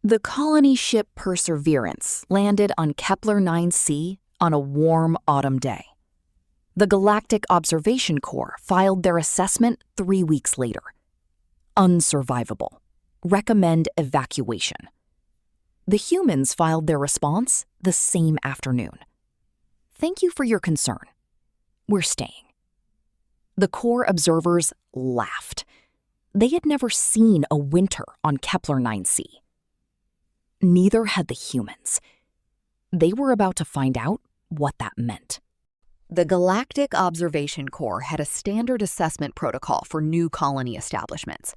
The colony ship Perseverance landed on Kepler 9c on a warm autumn day. The Galactic Observation Corps filed their assessment 3 weeks later. Unsurvivable. Recommend evacuation. The humans filed their response the same afternoon. Thank you for your concern. We're staying. The Corps observers laughed. They had never seen a winter on Kepler 9c. Neither had the humans. They were about to find out what that meant. The Galactic Observation Corps had a standard assessment protocol for new colony establishments: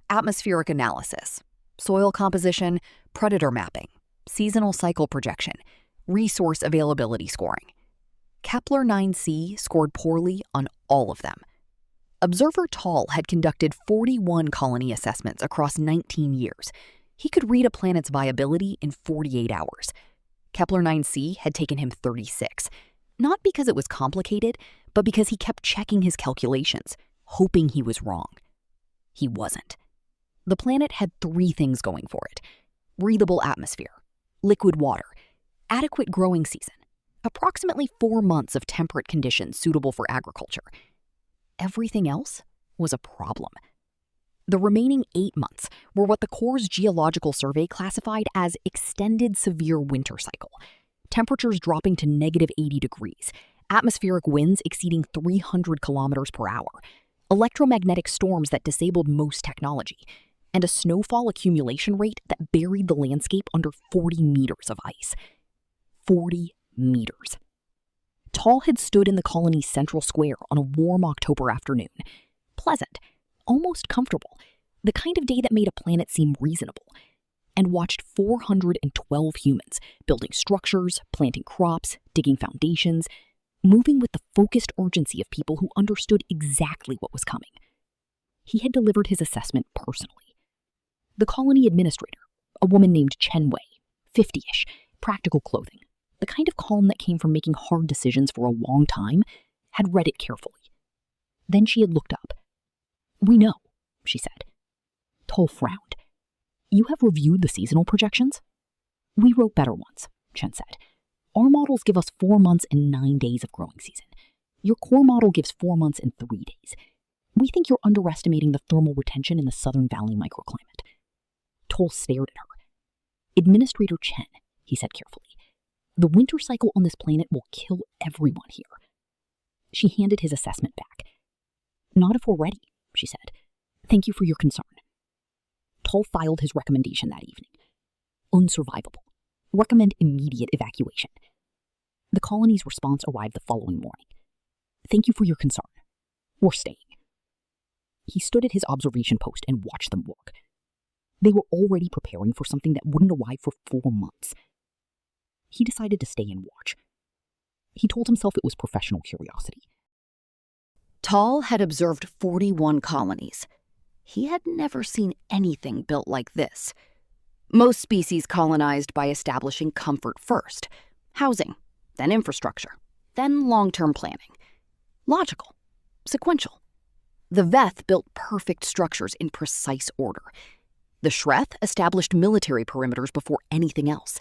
atmospheric analysis, soil composition, predator mapping, seasonal cycle projection, resource availability scoring. Kepler 9c scored poorly on all of them. Observer Taal had conducted 41 colony assessments across 19 years. He could read a planet's viability in 48 hours. Kepler 9c had taken him 36, not because it was complicated, but because he kept checking his calculations, hoping he was wrong. He wasn't. The planet had 3 things going for it: breathable atmosphere, liquid water, adequate growing season, approximately 4 months of temperate conditions suitable for agriculture. Everything else was a problem. The remaining 8 months were what the Corps' geological survey classified as extended severe winter cycle. Temperatures dropping to -80 degrees, atmospheric winds exceeding 300 kilometers per hour, electromagnetic storms that disabled most technology, and a snowfall accumulation rate that buried the landscape under 40 meters of ice. 40 meters. Taal had stood in the colony's central square on a warm October afternoon. Pleasant, almost comfortable, the kind of day that made a planet seem reasonable, and watched 412 humans building structures, planting crops, digging foundations, moving with the focused urgency of people who understood exactly what was coming. He had delivered his assessment personally. The colony administrator, a woman named Chen Wei, 50-ish, practical clothing, the kind of calm that came from making hard decisions for a long time, had read it carefully. Then she had looked up. "We know," she said. Taal frowned. "You have reviewed the seasonal projections?" "We wrote better ones," Chen said. "Our models give us 4 months and 9 days of growing season. Your core model gives 4 months and 3 days. We think you're underestimating the thermal retention in the Southern Valley microclimate." Taal stared at her. "Administrator Chen," he said carefully, "the winter cycle on this planet will kill everyone here." She handed his assessment back. "Not if we're ready," she said. "Thank you for your concern." Taal filed his recommendation that evening. Unsurvivable. Recommend immediate evacuation. The colony's response arrived the following morning. "Thank you for your concern. We're staying." He stood at his observation post and watched them work. They were already preparing for something that wouldn't arrive for 4 months. He decided to stay and watch. He told himself it was professional curiosity. Taal had observed 41 colonies. He had never seen anything built like this. Most species colonized by establishing comfort first: housing, then infrastructure, then long-term planning. Logical, sequential. The Veth built perfect structures in precise order. The Shreth established military perimeters before anything else.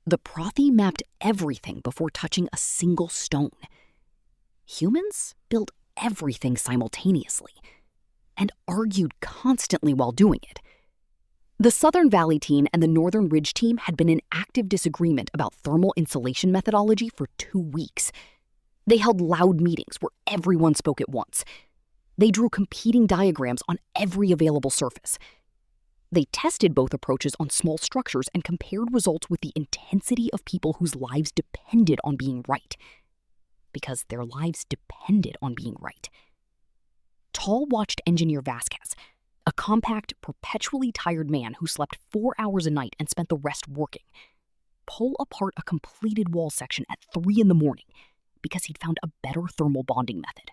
The Prothi mapped everything before touching a single stone. Humans built everything simultaneously and argued constantly while doing it. The Southern Valley team and the Northern Ridge team had been in active disagreement about thermal insulation methodology for 2 weeks. They held loud meetings where everyone spoke at once. They drew competing diagrams on every available surface. They tested both approaches on small structures and compared results with the intensity of people whose lives depended on being right. Because their lives depended on being right. Taal watched Engineer Vasquez, a compact, perpetually tired man who slept 4 hours a night and spent the rest working, pull apart a completed wall section at 3 in the morning because he'd found a better thermal bonding method.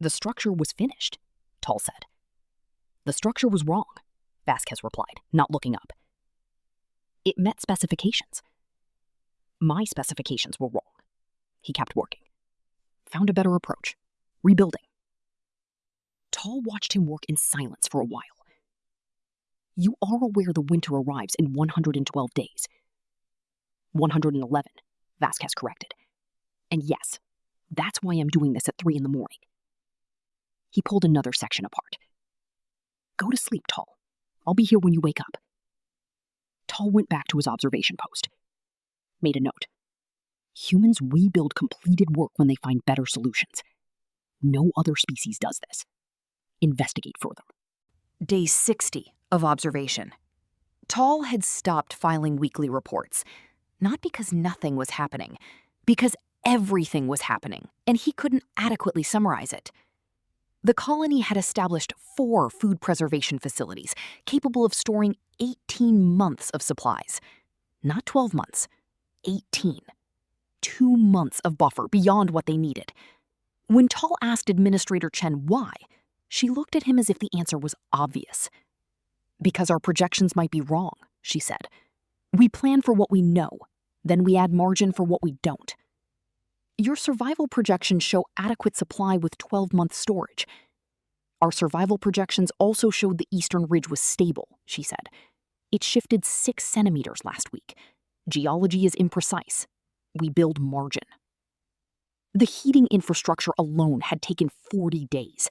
"The structure was finished," Taal said. "The structure was wrong," Vasquez replied, not looking up. "It met specifications." "My specifications were wrong." He kept working. "Found a better approach. Rebuilding." Taal watched him work in silence for a while. You are aware the winter arrives in 112 days. 111, Vasquez corrected. And yes, that's why I'm doing this at 3 in the morning. He pulled another section apart. Go to sleep, Taal. I'll be here when you wake up. Taal went back to his observation post. Made a note. Humans rebuild completed work when they find better solutions. No other species does this. Investigate further. Day 60 of observation. Taal had stopped filing weekly reports, not because nothing was happening, because everything was happening, and he couldn't adequately summarize it. The colony had established 4 food preservation facilities capable of storing 18 months of supplies. Not 12 months, 18. 2 months of buffer beyond what they needed. When Taal asked Administrator Chen why, she looked at him as if the answer was obvious. Because our projections might be wrong, she said. We plan for what we know, then we add margin for what we don't. Your survival projections show adequate supply with 12-month storage. Our survival projections also showed the eastern ridge was stable, she said. It shifted 6 centimeters last week. Geology is imprecise. We build margin. The heating infrastructure alone had taken 40 days.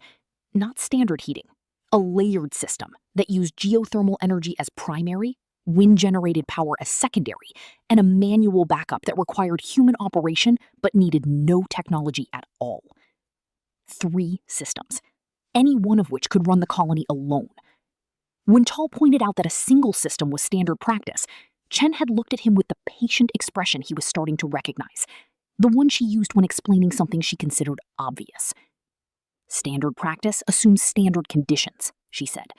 Not standard heating, a layered system that used geothermal energy as primary, wind-generated power as secondary, and a manual backup that required human operation but needed no technology at all. 3 systems, any one of which could run the colony alone. When Taal pointed out that a single system was standard practice, Chen had looked at him with the patient expression he was starting to recognize, the one she used when explaining something she considered obvious. Standard practice assumes standard conditions, she said.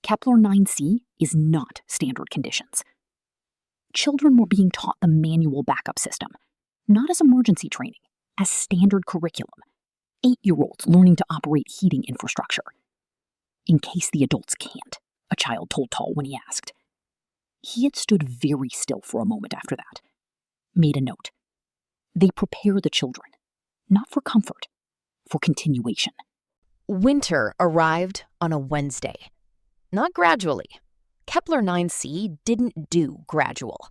Kepler 9c is not standard conditions. Children were being taught the manual backup system, not as emergency training, as standard curriculum. 8-year-olds learning to operate heating infrastructure. In case the adults can't, a child told Taal when he asked. He had stood very still for a moment after that. Made a note. They prepare the children, not for comfort, for continuation. Winter arrived on a Wednesday. Not gradually. Kepler 9c didn't do gradual.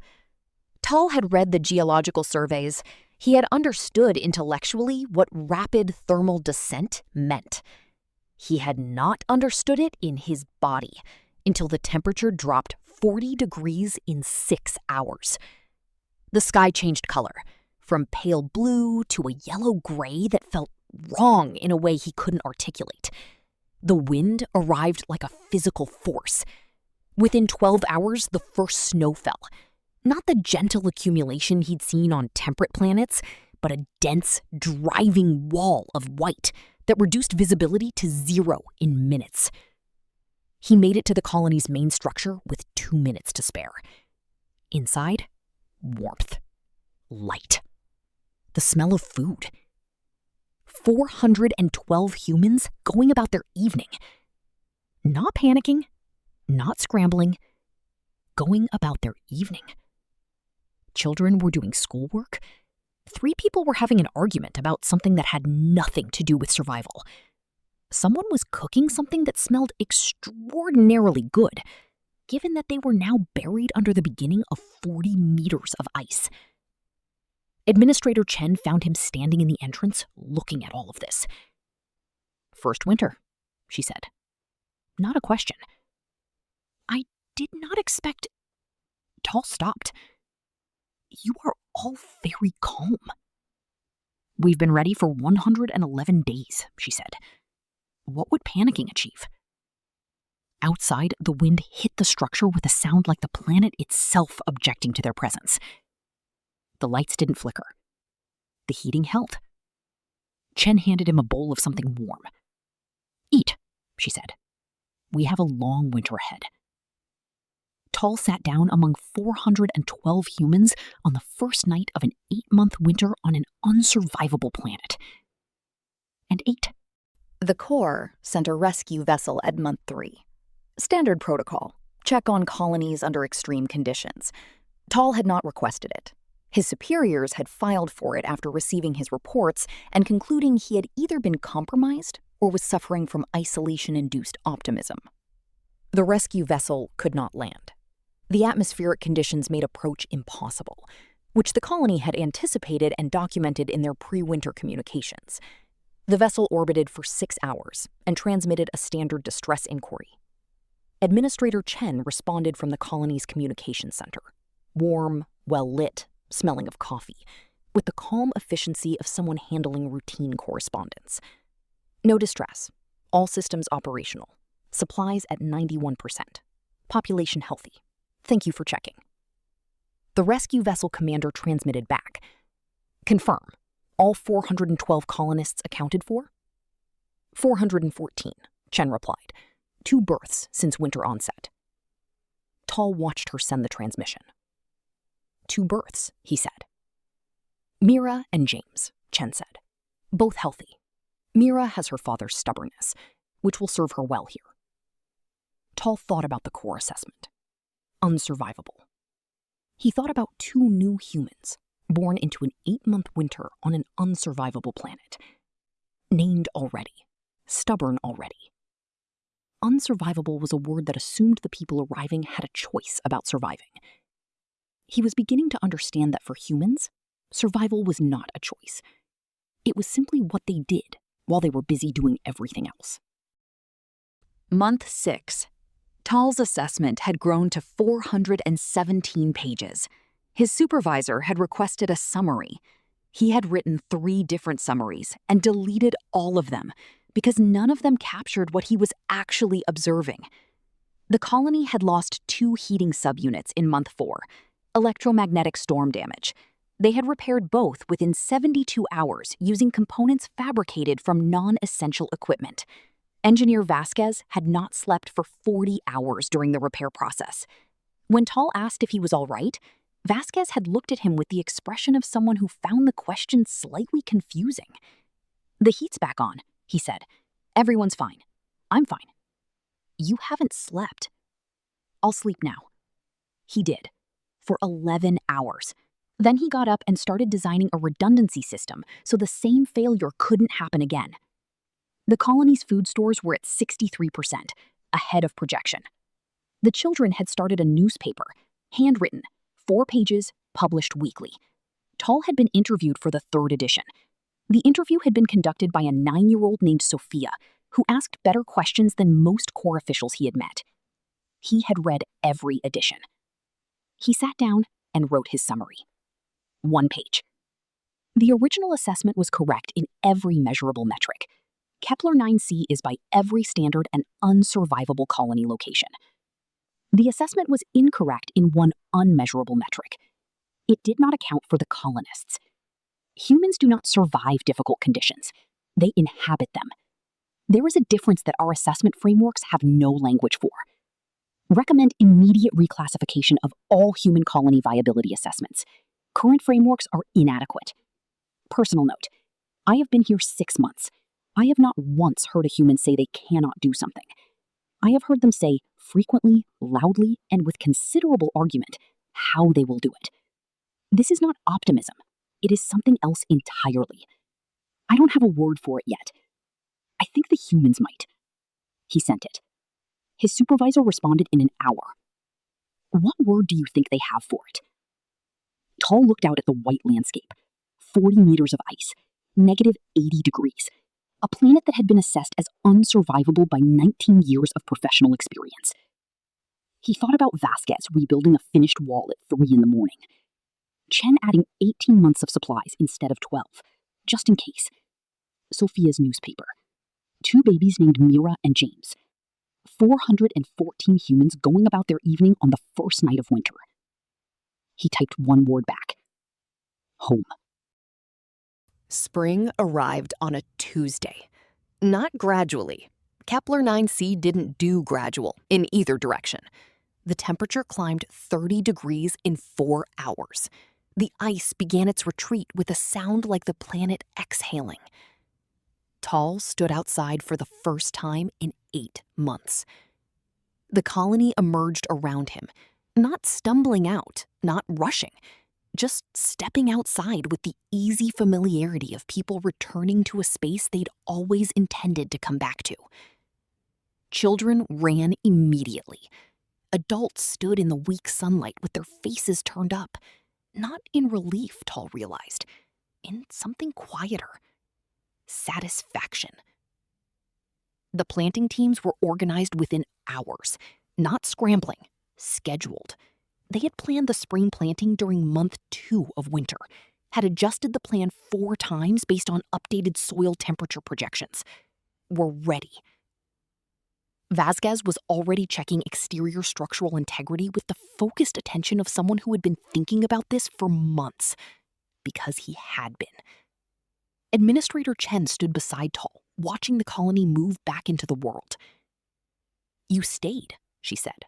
Taal had read the geological surveys. He had understood intellectually what rapid thermal descent meant. He had not understood it in his body until the temperature dropped 40 degrees in 6 hours. The sky changed color, from pale blue to a yellow-gray that felt wrong in a way he couldn't articulate. The wind arrived like a physical force. Within 12 hours, the first snow fell. Not the gentle accumulation he'd seen on temperate planets, but a dense, driving wall of white that reduced visibility to 0 in minutes. He made it to the colony's main structure with 2 minutes to spare. Inside, warmth, light, the smell of food. 412 humans going about their evening. Not panicking, not scrambling, going about their evening. Children were doing schoolwork. 3 people were having an argument about something that had nothing to do with survival. Someone was cooking something that smelled extraordinarily good, given that they were now buried under the beginning of 40 meters of ice. Administrator Chen found him standing in the entrance, looking at all of this. First winter, she said. Not a question. I did not expect... Taal stopped. You are all very calm. We've been ready for 111 days, she said. What would panicking achieve? Outside, the wind hit the structure with a sound like the planet itself objecting to their presence. The lights didn't flicker. The heating held. Chen handed him a bowl of something warm. Eat, she said. We have a long winter ahead. Taal sat down among 412 humans on the first night of an 8-month winter on an unsurvivable planet. And ate. The Corps sent a rescue vessel at month 3. Standard protocol. Check on colonies under extreme conditions. Taal had not requested it. His superiors had filed for it after receiving his reports and concluding he had either been compromised or was suffering from isolation-induced optimism. The rescue vessel could not land. The atmospheric conditions made approach impossible, which the colony had anticipated and documented in their pre-winter communications. The vessel orbited for 6 hours and transmitted a standard distress inquiry. Administrator Chen responded from the colony's communication center, warm, well-lit, smelling of coffee, with the calm efficiency of someone handling routine correspondence. No distress. All systems operational. Supplies at 91%. Population healthy. Thank you for checking. The rescue vessel commander transmitted back. Confirm. All 412 colonists accounted for? 414, Chen replied. 2 births since winter onset. Taal watched her send the transmission. 2 births, he said. Mira and James, Chen said. Both healthy. Mira has her father's stubbornness, which will serve her well here. Taal thought about the core assessment. Unsurvivable. He thought about 2 new humans, born into an 8-month winter on an unsurvivable planet. Named already. Stubborn already. Unsurvivable was a word that assumed the people arriving had a choice about surviving. He was beginning to understand that for humans, survival was not a choice. It was simply what they did while they were busy doing everything else. Month 6. Taal's assessment had grown to 417 pages. His supervisor had requested a summary. He had written 3 different summaries and deleted all of them because none of them captured what he was actually observing. The colony had lost 2 heating subunits in month 4, electromagnetic storm damage. They had repaired both within 72 hours using components fabricated from non-essential equipment. Engineer Vasquez had not slept for 40 hours during the repair process. When Taal asked if he was all right, Vasquez had looked at him with the expression of someone who found the question slightly confusing. "The heat's back on," he said. "Everyone's fine. I'm fine." "You haven't slept." "I'll sleep now." He did, for 11 hours. Then he got up and started designing a redundancy system so the same failure couldn't happen again. The colony's food stores were at 63%, ahead of projection. The children had started a newspaper, handwritten, 4 pages, published weekly. Taal had been interviewed for the 3rd edition. The interview had been conducted by a 9-year-old named Sophia, who asked better questions than most core officials he had met. He had read every edition. He sat down and wrote his summary. 1 page. The original assessment was correct in every measurable metric. Kepler 9c is by every standard an unsurvivable colony location. The assessment was incorrect in one unmeasurable metric. It did not account for the colonists. Humans do not survive difficult conditions. They inhabit them. There is a difference that our assessment frameworks have no language for. Recommend immediate reclassification of all human colony viability assessments. Current frameworks are inadequate. Personal note, I have been here 6 months. I have not once heard a human say they cannot do something. I have heard them say, frequently, loudly, and with considerable argument, how they will do it. This is not optimism. It is something else entirely. I don't have a word for it yet. I think the humans might. He sent it. His supervisor responded in an hour. What word do you think they have for it? Taal looked out at the white landscape. 40 meters of ice, negative 80 degrees. A planet that had been assessed as unsurvivable by 19 years of professional experience. He thought about Vasquez rebuilding a finished wall at 3 in the morning. Chen adding 18 months of supplies instead of 12, just in case. Sophia's newspaper. 2 babies named Mira and James. 414 humans going about their evening on the first night of winter. He typed 1 word back. Home. Spring arrived on a Tuesday. Not gradually. Kepler 9c didn't do gradual in either direction. The temperature climbed 30 degrees in 4 hours. The ice began its retreat with a sound like the planet exhaling. Taal stood outside for the first time in 8 months. The colony emerged around him, not stumbling out, not rushing, just stepping outside with the easy familiarity of people returning to a space they'd always intended to come back to. Children ran immediately. Adults stood in the weak sunlight with their faces turned up, not in relief, Taal realized, in something quieter. Satisfaction. The planting teams were organized within hours, not scrambling, scheduled. They had planned the spring planting during month 2 of winter, had adjusted the plan 4 times based on updated soil temperature projections. Were ready. Vasquez was already checking exterior structural integrity with the focused attention of someone who had been thinking about this for months, because he had been. Administrator Chen stood beside Taal, watching the colony move back into the world. "You stayed," she said.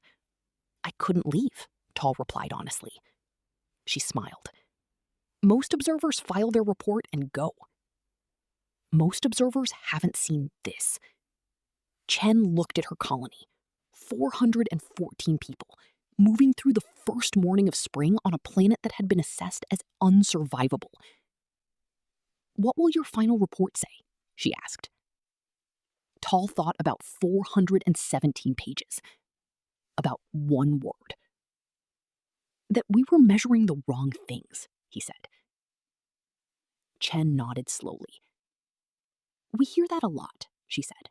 "I couldn't leave," Taal replied honestly. She smiled. "Most observers file their report and go. Most observers haven't seen this." Chen looked at her colony, 414 people, moving through the first morning of spring on a planet that had been assessed as unsurvivable. "What will your final report say?" she asked. Taal thought about 417 pages. About one word. "That we were measuring the wrong things," he said. Chen nodded slowly. "We hear that a lot," she said.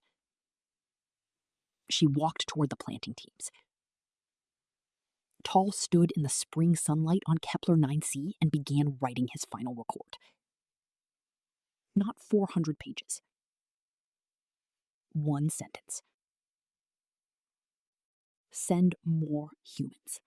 She walked toward the planting teams. Taal stood in the spring sunlight on Kepler 9c and began writing his final report. Not 400 pages. One sentence. "Send more humans."